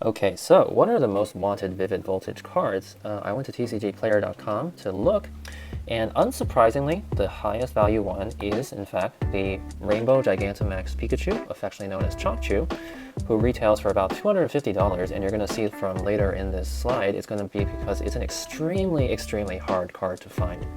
Okay, so what are the most wanted Vivid Voltage cards? I went to tcgplayer.com to look, and unsurprisingly, the highest value one is, in fact, the Rainbow Gigantamax Pikachu, affectionately known as Chocchu, who retails for about $250, and you're going to see from later in this slide, it's going to be because it's an extremely, extremely hard card to find,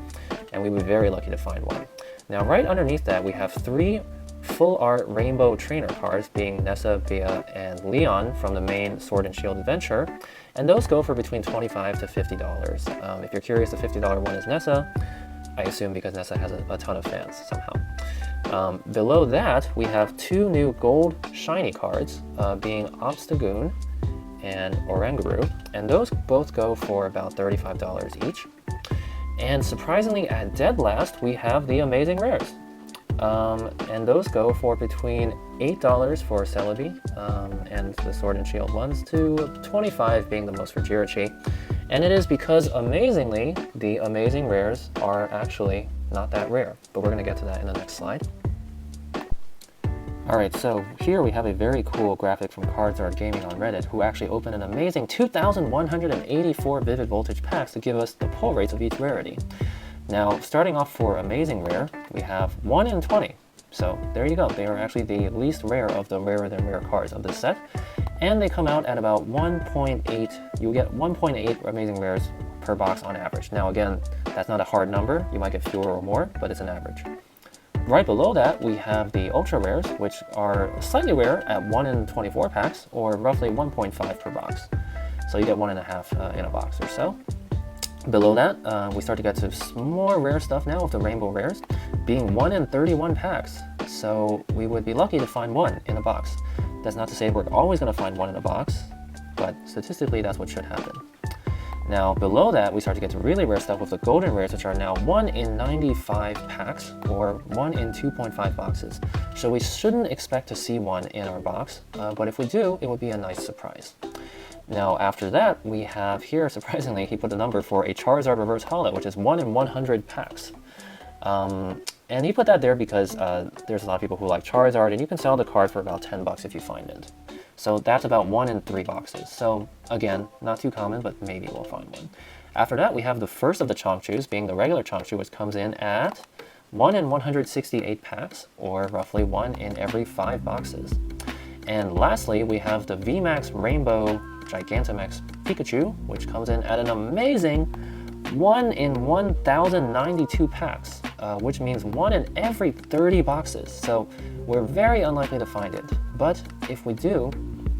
and we would be very lucky to find one. Now, right underneath that, we have three full art rainbow trainer cards, being Nessa, Bea, and Leon from the main Sword and Shield adventure, and those go for between $25 to $50. If you're curious, the $50 one is Nessa, I assume because Nessa has a ton of fans somehow. Below that, we have two new gold shiny cards, being Obstagoon and Oranguru, and those both go for about $35 each. And surprisingly, at dead last, we have the Amazing Rares. And those go for between $8 for Celebi and the Sword and Shield ones to $25 being the most for Jirachi. And it is because, amazingly, the Amazing Rares are actually not that rare, but we're going to get to that in the next slide. Alright, so here we have a very cool graphic from Cards Art Gaming on Reddit, who actually opened an amazing 2,184 Vivid Voltage packs to give us the pull rates of each rarity. Now, starting off for Amazing Rare, we have 1 in 20. So there you go. They are actually the least rare of the rarer than rare cards of this set. And they come out at about 1.8. You get 1.8 Amazing Rares per box on average. Now again, that's not a hard number. You might get fewer or more, but it's an average. Right below that, we have the Ultra Rares, which are slightly rare at 1 in 24 packs, or roughly 1.5 per box. So you get 1.5 in a box or so. Below that, we start to get to more rare stuff now with the Rainbow Rares, being 1 in 31 packs. So we would be lucky to find one in a box. That's not to say we're always going to find one in a box, but statistically that's what should happen. Now below that, we start to get to really rare stuff with the Golden Rares, which are now 1 in 95 packs, or 1 in 2.5 boxes. So we shouldn't expect to see one in our box, but if we do, it would be a nice surprise. Now after that, we have here, surprisingly, he put a number for a Charizard Reverse Holo, which is 1 in 100 packs. And he put that there because there's a lot of people who like Charizard, and you can sell the card for about $10 if you find it. So that's about 1 in 3 boxes. So again, not too common, but maybe we'll find one. After that, we have the first of the Chongchus, being the regular Chongchu, which comes in at 1 in 168 packs, or roughly 1 in every 5 boxes. And lastly, we have the VMAX Rainbow Gigantamax Pikachu, which comes in at an amazing 1 in 1,092 packs, which means 1 in every 30 boxes. So we're very unlikely to find it. But if we do,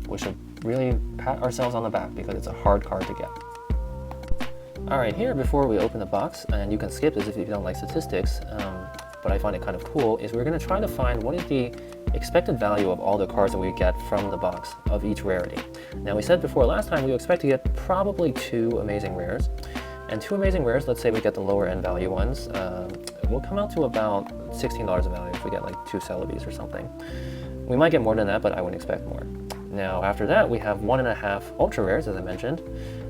we should really pat ourselves on the back because it's a hard card to get. Alright, here before we open the box, and you can skip this if you don't like statistics, but I find it kind of cool, is we're going to try to find what is the expected value of all the cards that we get from the box of each rarity. Now we said before last time we expect to get probably 2 Amazing Rares, and 2 Amazing Rares, let's say we get the lower end value ones, will come out to about $16 of value if we get like 2 Celebis or something. We might get more than that, but I wouldn't expect more. Now after that, we have 1.5 Ultra Rares, as I mentioned.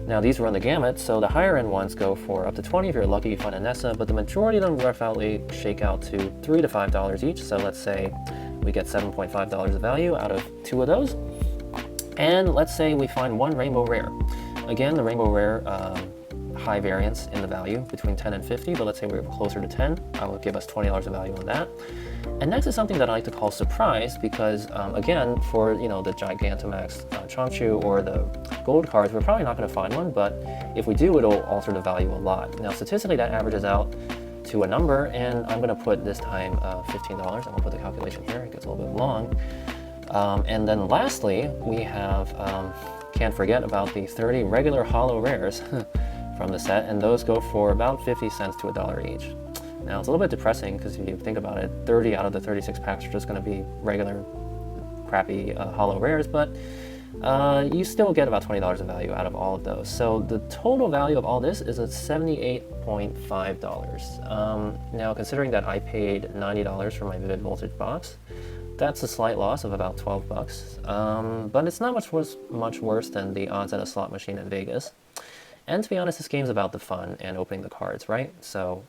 Now these run the gamut, so the higher end ones go for up to 20 if you're lucky you find a Nessa, but the majority of them roughly shake out to $3 to $5 each. So let's say we get $7.5 of value out of 2 of those. And let's say we find 1 Rainbow Rare. Again, the Rainbow Rare, high variance in the value between 10 and 50, but let's say we're closer to 10, I will give us $20 of value on that. And next is something that I like to call surprise, because again, for the Gigantamax Chongchu or the gold cards, we're probably not going to find one, but if we do, it'll alter the value a lot. Now statistically, that averages out to a number, and I'm going to put this time $15. I'm going to put the calculation here, it gets a little bit long. And then lastly, we have, can't forget about the 30 regular holo rares from the set, and those go for about 50 cents to $1 each. Now it's a little bit depressing because if you think about it, 30 out of the 36 packs are just going to be regular crappy holo rares, but you still get about $20 of value out of all of those. So the total value of all this is at $78.5. Now considering that I paid $90 for my Vivid Voltage box, that's a slight loss of about $12, but it's not much worse than the odds at a slot machine in Vegas. And to be honest, this game's about the fun and opening the cards, right? So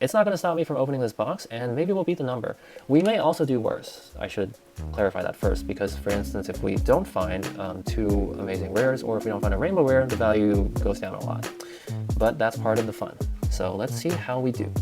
it's not going to stop me from opening this box, and maybe we'll beat the number. We may also do worse. I should clarify that first, because for instance, if we don't find 2 amazing rares, or if we don't find a rainbow rare, the value goes down a lot. But that's part of the fun. So let's see how we do.